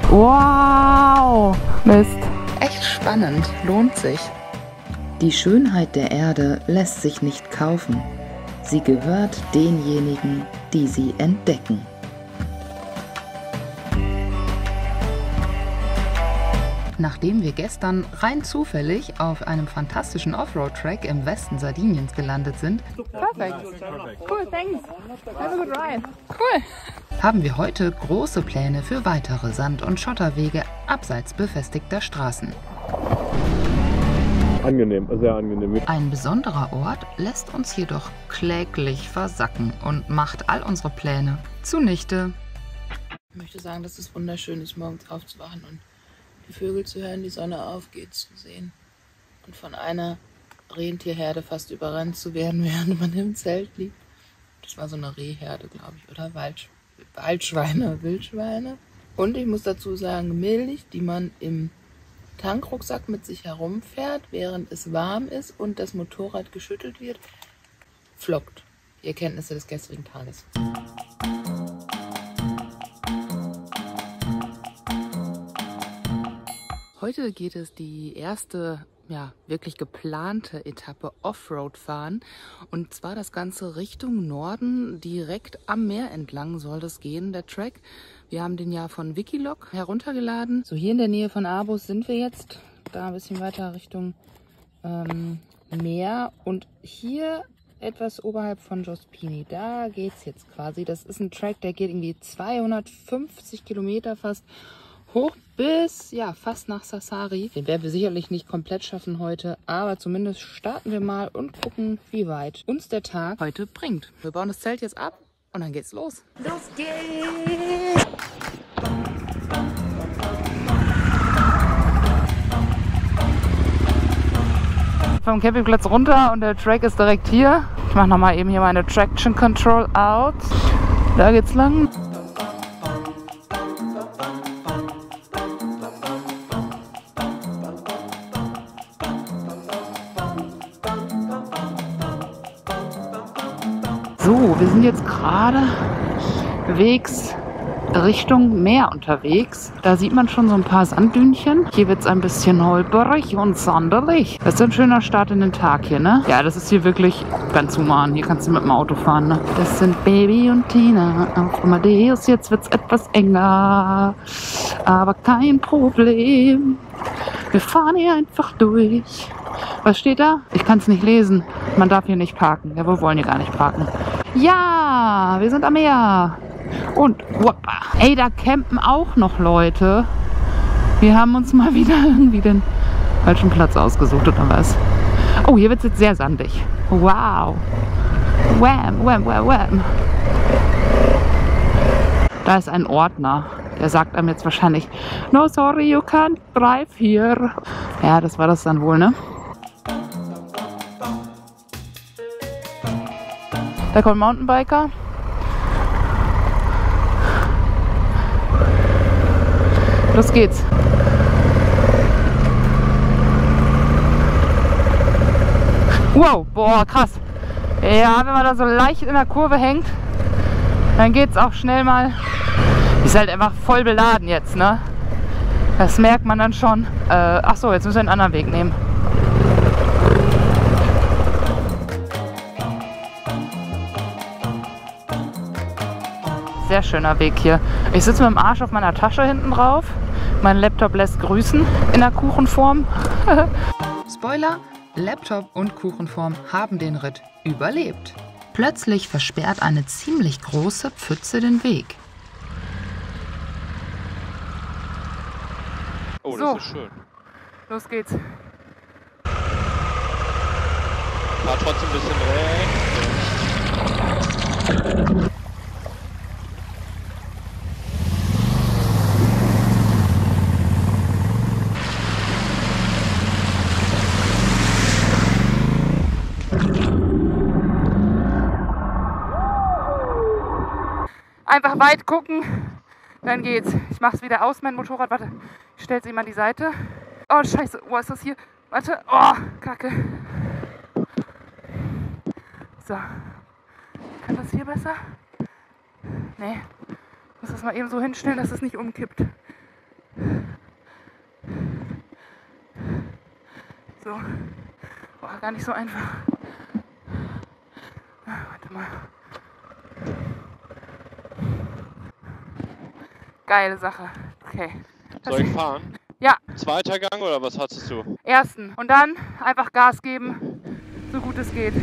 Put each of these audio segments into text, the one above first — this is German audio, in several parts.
Wow! Mist. Echt spannend, lohnt sich. Die Schönheit der Erde lässt sich nicht kaufen. Sie gehört denjenigen, die sie entdecken. Nachdem wir gestern rein zufällig auf einem fantastischen Offroad-Track im Westen Sardiniens gelandet sind, Perfekt. Cool, thanks. Have a good ride. Cool. haben wir heute große Pläne für weitere Sand- und Schotterwege abseits befestigter Straßen. Angenehm, sehr angenehm. Ein besonderer Ort lässt uns jedoch kläglich versacken und macht all unsere Pläne zunichte. Ich möchte sagen, dass es wunderschön ist, morgens aufzuwachen und die Vögel zu hören, die Sonne aufgeht zu sehen und von einer Rentierherde fast überrannt zu werden, während man im Zelt liegt. Das war so eine Rehherde, glaube ich, oder Wildschweine. Und ich muss dazu sagen, Milch, die man im Tankrucksack mit sich herumfährt, während es warm ist und das Motorrad geschüttelt wird, flockt. Die Erkenntnisse des gestrigen Tages. Heute geht es die erste, wirklich geplante Etappe Offroad fahren. Und zwar das Ganze Richtung Norden, direkt am Meer entlang soll das gehen, der Track. Wir haben den ja von Wikiloc heruntergeladen. So, hier in der Nähe von Aarhus sind wir jetzt. Da ein bisschen weiter Richtung Meer. Und hier etwas oberhalb von Jospini, da geht's jetzt quasi. Das ist ein Track, der geht irgendwie 250 Kilometer fast hoch bis, fast nach Sassari. Den werden wir sicherlich nicht komplett schaffen heute, aber zumindest starten wir mal und gucken, wie weit uns der Tag heute bringt. Wir bauen das Zelt jetzt ab und dann geht's los. Los geht's! Vom Campingplatz runter und der Track ist direkt hier. Ich mache nochmal eben hier meine Traction Control out. Da geht's lang. So, wir sind jetzt gerade wegs Richtung Meer unterwegs. Da sieht man schon so ein paar Sanddünchen. Hier wird es ein bisschen holperig und sandelig. Das ist ein schöner Start in den Tag hier, ne? Ja, das ist hier wirklich ganz human. Hier kannst du mit dem Auto fahren, ne? Das sind Baby und Tina auf Amadeus. Jetzt wird es etwas enger, aber kein Problem. Wir fahren hier einfach durch. Was steht da? Ich kann es nicht lesen. Man darf hier nicht parken. Ja, wir wollen hier gar nicht parken. Ja, wir sind am Meer. Und, woppa. Ey, da campen auch noch Leute. Wir haben uns mal wieder irgendwie den falschen Platz ausgesucht oder was. Oh, hier wird es jetzt sehr sandig. Wow. Wham, wham, wham, wham. Da ist ein Ordner. Der sagt einem jetzt wahrscheinlich, no sorry, you can't drive here. Ja, das war das dann wohl, ne? Da kommt ein Mountainbiker. Los geht's. Wow, boah, krass. Ja, wenn man da so leicht in der Kurve hängt, dann geht's auch schnell mal. Ist halt einfach voll beladen jetzt, ne? Das merkt man dann schon. Ach so, jetzt müssen wir einen anderen Weg nehmen. Sehr schöner Weg hier. Ich sitze mit dem Arsch auf meiner Tasche hinten drauf. Mein Laptop lässt grüßen in der Kuchenform. Spoiler, Laptop und Kuchenform haben den Ritt überlebt. Plötzlich versperrt eine ziemlich große Pfütze den Weg. Oh, So. das ist schön. Los geht's. War trotzdem ein bisschen recht. Einfach weit gucken, Dann geht's. Ich mach's wieder aus, mein Motorrad. Warte, ich stell's ihm an die Seite. Oh, scheiße. Wo ist das hier? Warte. Oh, Kacke. So. Kann das hier besser? Nee. Ich muss das mal eben so hinstellen, dass es nicht umkippt. So. Boah, gar nicht so einfach. Warte mal. Geile Sache. Okay. Soll ich fahren? Ja. Zweiter Gang oder was hattest du? Ersten. Und dann einfach Gas geben, so gut es geht.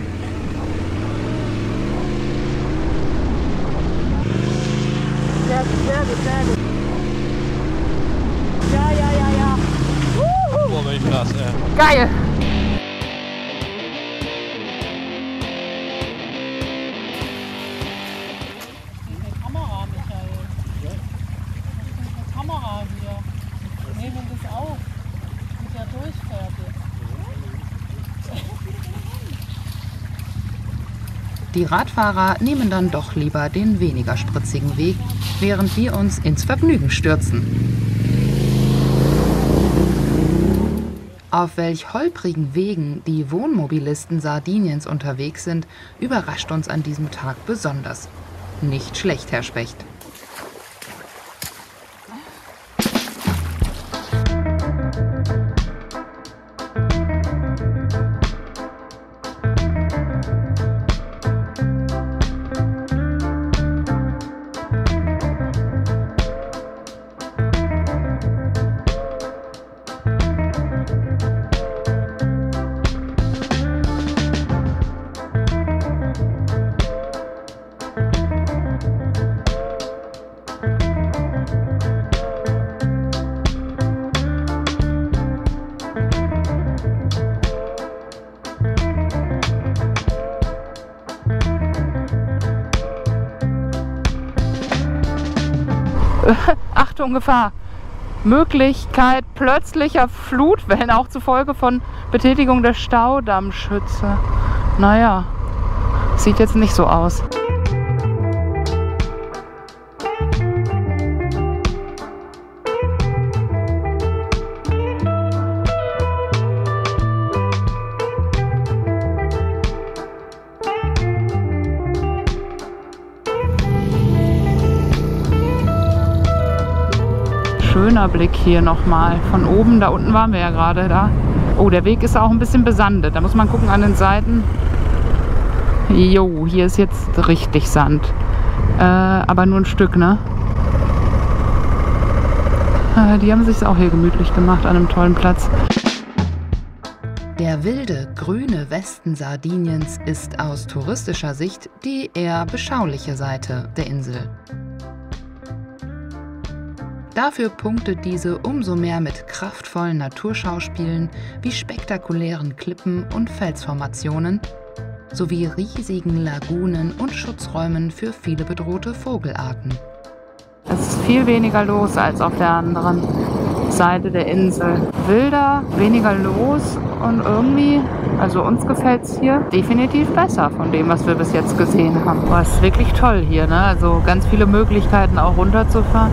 Sehr gut, sehr gut, sehr gut. Ja. Boah, bin ich krass, ey. Geil. Kamera, Michael. Ja? Eine Kamera hier. Nehmen das auf. Sind ja durchfertig. Die Radfahrer nehmen dann doch lieber den weniger spritzigen Weg, während wir uns ins Vergnügen stürzen. Auf welch holprigen Wegen die Wohnmobilisten Sardiniens unterwegs sind, überrascht uns an diesem Tag besonders. Nicht schlecht, Herr Specht. Achtung, Gefahr. Möglichkeit plötzlicher Flutwellen, auch zufolge von Betätigung der Staudammschütze. Naja, sieht jetzt nicht so aus. Schöner Blick hier nochmal. Von oben, da unten waren wir ja gerade da. Oh, der Weg ist auch ein bisschen besandet. Da muss man gucken an den Seiten. Jo, hier ist jetzt richtig Sand. Aber nur ein Stück, ne? Die haben sich auch hier gemütlich gemacht an einem tollen Platz. Der wilde, grüne Westen Sardiniens ist aus touristischer Sicht die eher beschauliche Seite der Insel. Dafür punktet diese umso mehr mit kraftvollen Naturschauspielen wie spektakulären Klippen und Felsformationen sowie riesigen Lagunen und Schutzräumen für viele bedrohte Vogelarten. Es ist viel weniger los als auf der anderen Seite der Insel. Wilder, weniger los und irgendwie, also uns gefällt es hier definitiv besser von dem, was wir bis jetzt gesehen haben. Aber es ist wirklich toll hier, ne? Also ganz viele Möglichkeiten auch runterzufahren.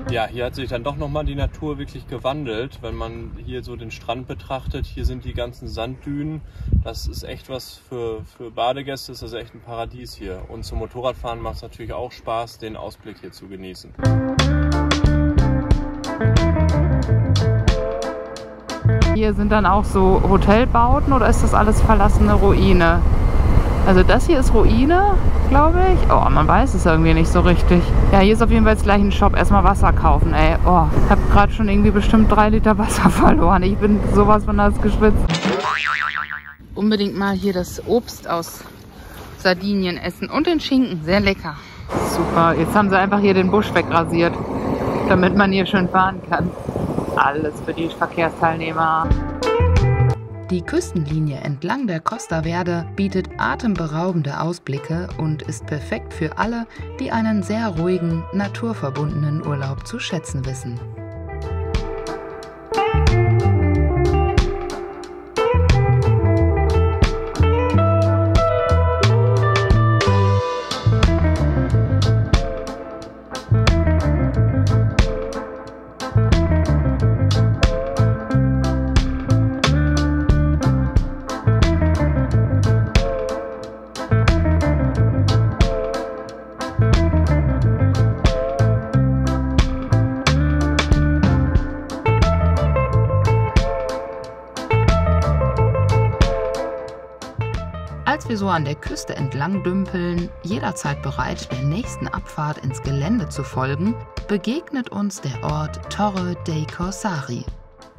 Ja, hier hat sich dann doch nochmal die Natur wirklich gewandelt, wenn man hier so den Strand betrachtet. Hier sind die ganzen Sanddünen. Das ist echt was für Badegäste, das ist echt ein Paradies hier. Und zum Motorradfahren macht es natürlich auch Spaß, den Ausblick hier zu genießen. Hier sind dann auch so Hotelbauten oder ist das alles verlassene Ruine? Also das hier ist Ruine, glaube ich. Oh, man weiß es irgendwie nicht so richtig. Ja, hier ist auf jeden Fall jetzt gleich ein Shop. Erstmal Wasser kaufen, ey. Oh, ich habe gerade schon irgendwie bestimmt 3 Liter Wasser verloren. Ich bin sowas von nass geschwitzt. Unbedingt mal hier das Obst aus Sardinien essen und den Schinken. Sehr lecker. Super, jetzt haben sie einfach hier den Busch wegrasiert, damit man hier schön fahren kann. Alles für die Verkehrsteilnehmer. Die Küstenlinie entlang der Costa Verde bietet atemberaubende Ausblicke und ist perfekt für alle, die einen sehr ruhigen, naturverbundenen Urlaub zu schätzen wissen. Als wir so an der Küste entlang dümpeln, jederzeit bereit, der nächsten Abfahrt ins Gelände zu folgen, begegnet uns der Ort Torre dei Corsari.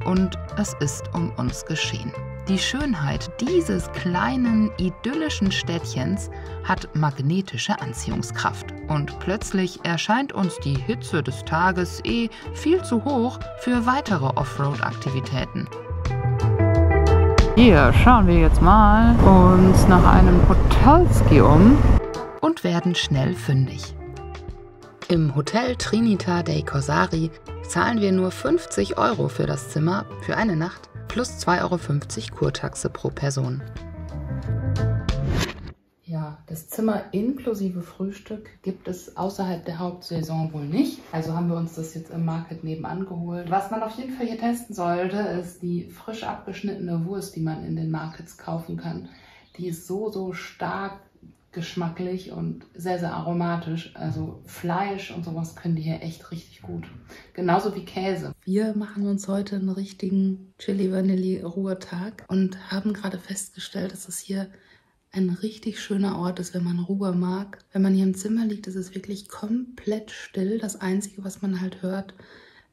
Und es ist um uns geschehen. Die Schönheit dieses kleinen, idyllischen Städtchens hat magnetische Anziehungskraft. Und plötzlich erscheint uns die Hitze des Tages viel zu hoch für weitere Offroad-Aktivitäten. Hier schauen wir jetzt mal uns nach einem Hotelski um. Und werden schnell fündig. Im Hotel Trinità dei Corsari zahlen wir nur 50 € für das Zimmer für eine Nacht plus 2,50 € Kurtaxe pro Person. Ja, das Zimmer inklusive Frühstück gibt es außerhalb der Hauptsaison wohl nicht. Also haben wir uns das jetzt im Market nebenan geholt. Was man auf jeden Fall hier testen sollte, ist die frisch abgeschnittene Wurst, die man in den Markets kaufen kann. Die ist so stark geschmacklich und sehr, sehr aromatisch. Also Fleisch und sowas können die hier echt richtig gut. Genauso wie Käse. Wir machen uns heute einen richtigen Chili-Vanilli-Ruhetag und haben gerade festgestellt, dass es hier ein richtig schöner Ort ist, wenn man Ruhe mag. Wenn man hier im Zimmer liegt, ist es wirklich komplett still. Das Einzige, was man halt hört,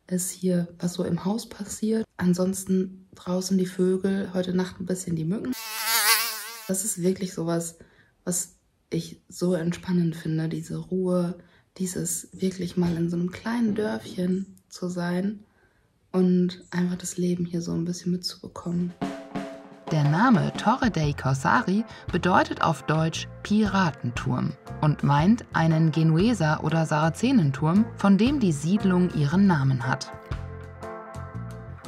ist hier, was so im Haus passiert. Ansonsten draußen die Vögel, heute Nacht ein bisschen die Mücken. Das ist wirklich sowas, was ich so entspannend finde, diese Ruhe, dieses wirklich mal in so einem kleinen Dörfchen zu sein und einfach das Leben hier so ein bisschen mitzubekommen. Der Name Torre dei Corsari bedeutet auf Deutsch Piratenturm und meint einen Genueser- oder Sarazenenturm, von dem die Siedlung ihren Namen hat.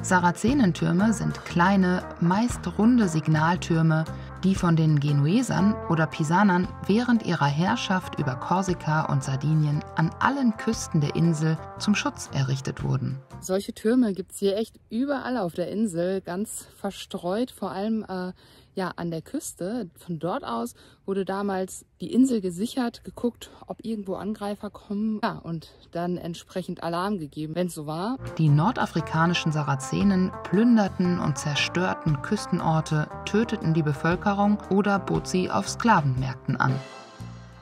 Sarazenentürme sind kleine, meist runde Signaltürme, die von den Genuesern oder Pisanern während ihrer Herrschaft über Korsika und Sardinien an allen Küsten der Insel zum Schutz errichtet wurden. Solche Türme gibt es hier echt überall auf der Insel, ganz verstreut, vor allem an der Küste. Von dort aus wurde damals die Insel gesichert, geguckt, ob irgendwo Angreifer kommen und dann entsprechend Alarm gegeben, wenn es so war. Die nordafrikanischen Sarazenen plünderten und zerstörten Küstenorte, töteten die Bevölkerung oder bot sie auf Sklavenmärkten an.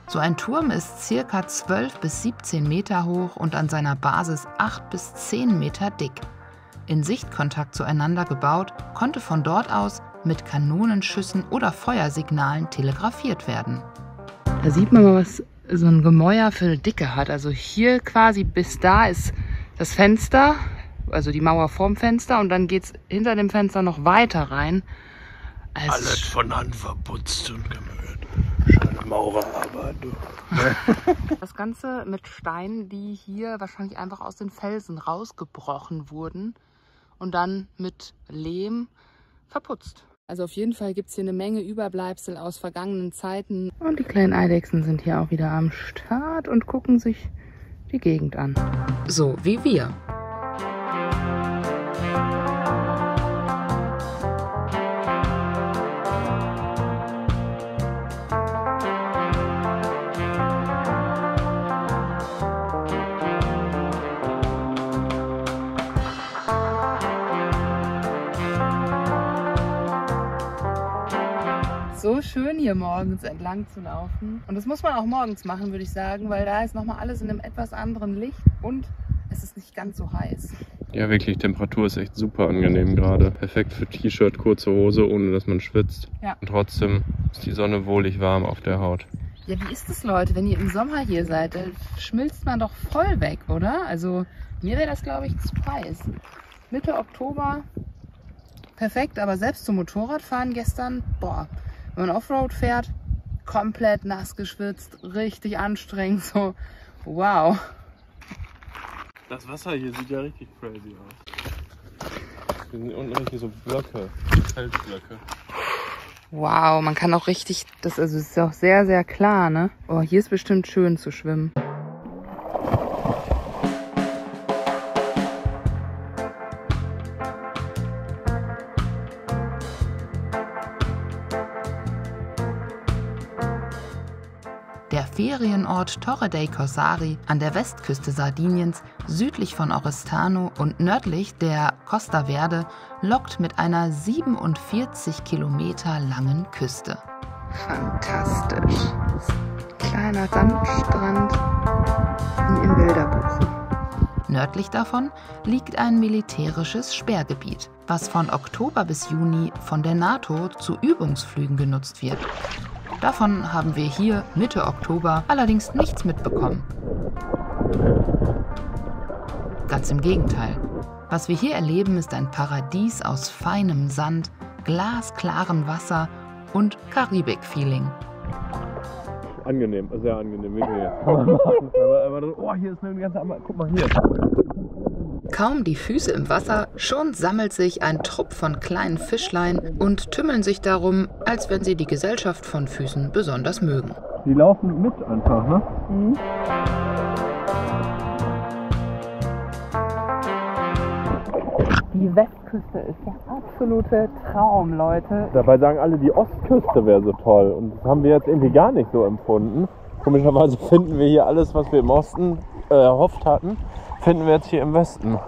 So ein Turm ist ca. 12 bis 17 Meter hoch und an seiner Basis 8 bis 10 Meter dick. In Sichtkontakt zueinander gebaut, konnte von dort aus mit Kanonenschüssen oder Feuersignalen telegrafiert werden. Da sieht man mal, was so ein Gemäuer für eine Dicke hat. Also hier quasi bis da ist das Fenster, also die Mauer vorm Fenster, und dann geht es hinter dem Fenster noch weiter rein. Also alles von Hand verputzt und gemüht. Schöne Maurerarbeit. Das Ganze mit Steinen, die hier wahrscheinlich einfach aus den Felsen rausgebrochen wurden und dann mit Lehm verputzt. Also auf jeden Fall gibt es hier eine Menge Überbleibsel aus vergangenen Zeiten. Und die kleinen Eidechsen sind hier auch wieder am Start und gucken sich die Gegend an. So wie wir. So schön hier morgens entlang zu laufen. Und das muss man auch morgens machen, würde ich sagen, weil da ist nochmal alles in einem etwas anderen Licht und es ist nicht ganz so heiß. Ja, wirklich, Temperatur ist echt super angenehm gerade. Perfekt für T-Shirt, kurze Hose, ohne dass man schwitzt. Ja. Und trotzdem ist die Sonne wohlig warm auf der Haut. Ja, wie ist es, Leute, wenn ihr im Sommer hier seid? Dann schmilzt man doch voll weg, oder? Also mir wäre das, glaube ich, zu heiß. Mitte Oktober, perfekt, aber selbst zum Motorradfahren gestern, boah. Wenn man Offroad fährt, komplett nass geschwitzt, richtig anstrengend, so wow. Das Wasser hier sieht ja richtig crazy aus. Hier sind unten richtig so Blöcke, Felsblöcke. Wow, man kann auch richtig, das ist auch sehr, sehr klar, ne? Oh, hier ist bestimmt schön zu schwimmen. Der Ferienort Torre dei Corsari an der Westküste Sardiniens, südlich von Oristano und nördlich der Costa Verde, lockt mit einer 47 Kilometer langen Küste. Fantastisch. Kleiner Sandstrand wie im Bilderbuch. Nördlich davon liegt ein militärisches Sperrgebiet, was von Oktober bis Juni von der NATO zu Übungsflügen genutzt wird. Davon haben wir hier Mitte Oktober allerdings nichts mitbekommen. Ganz im Gegenteil. Was wir hier erleben, ist ein Paradies aus feinem Sand, glasklarem Wasser und Karibik-Feeling. Angenehm, sehr angenehm. Oh, hier ist eine ganze Amme. Guck mal hier. Kaum die Füße im Wasser, schon sammelt sich ein Trupp von kleinen Fischlein und tümmeln sich darum, als wenn sie die Gesellschaft von Füßen besonders mögen. Die laufen mit einfach, ne? Mhm. Die Westküste ist der absolute Traum, Leute. Dabei sagen alle, die Ostküste wäre so toll. Und das haben wir jetzt irgendwie gar nicht so empfunden. Komischerweise finden wir hier alles, was wir im Osten erhofft hatten, finden wir jetzt hier im Westen.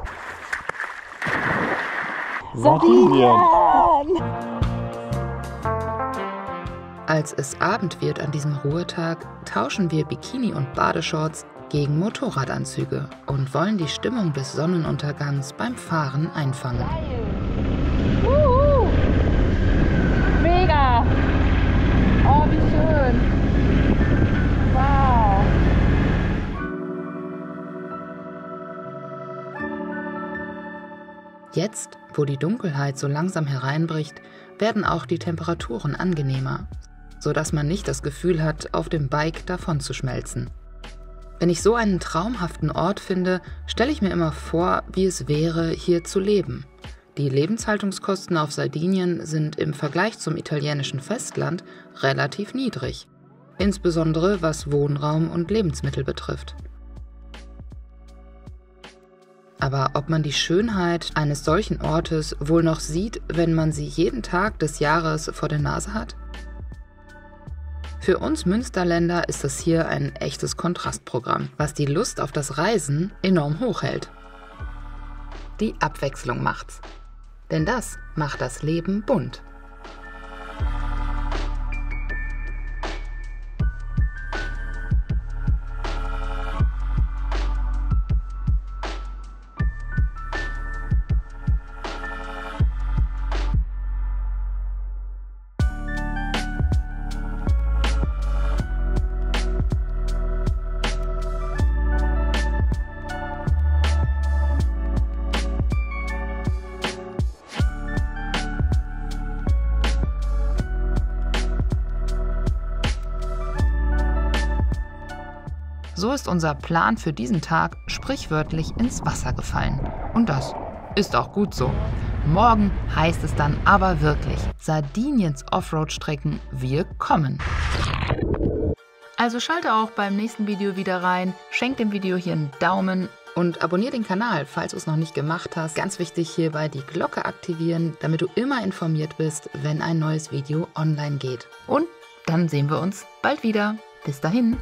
Sardinien! Als es Abend wird an diesem Ruhetag, tauschen wir Bikini und Badeshorts gegen Motorradanzüge und wollen die Stimmung des Sonnenuntergangs beim Fahren einfangen. Mega! Oh, wie schön! Wow! Jetzt, wo die Dunkelheit so langsam hereinbricht, werden auch die Temperaturen angenehmer, sodass man nicht das Gefühl hat, auf dem Bike davon zu schmelzen. Wenn ich so einen traumhaften Ort finde, stelle ich mir immer vor, wie es wäre, hier zu leben. Die Lebenshaltungskosten auf Sardinien sind im Vergleich zum italienischen Festland relativ niedrig, insbesondere was Wohnraum und Lebensmittel betrifft. Aber ob man die Schönheit eines solchen Ortes wohl noch sieht, wenn man sie jeden Tag des Jahres vor der Nase hat? Für uns Münsterländer ist das hier ein echtes Kontrastprogramm, was die Lust auf das Reisen enorm hochhält. Die Abwechslung macht's. Denn das macht das Leben bunt. So ist unser Plan für diesen Tag sprichwörtlich ins Wasser gefallen. Und das ist auch gut so. Morgen heißt es dann aber wirklich: Sardiniens Offroad-Strecken, wir kommen. Also schalte auch beim nächsten Video wieder rein, schenk dem Video hier einen Daumen und abonniere den Kanal, falls du es noch nicht gemacht hast. Ganz wichtig hierbei die Glocke aktivieren, damit du immer informiert bist, wenn ein neues Video online geht. Und dann sehen wir uns bald wieder. Bis dahin.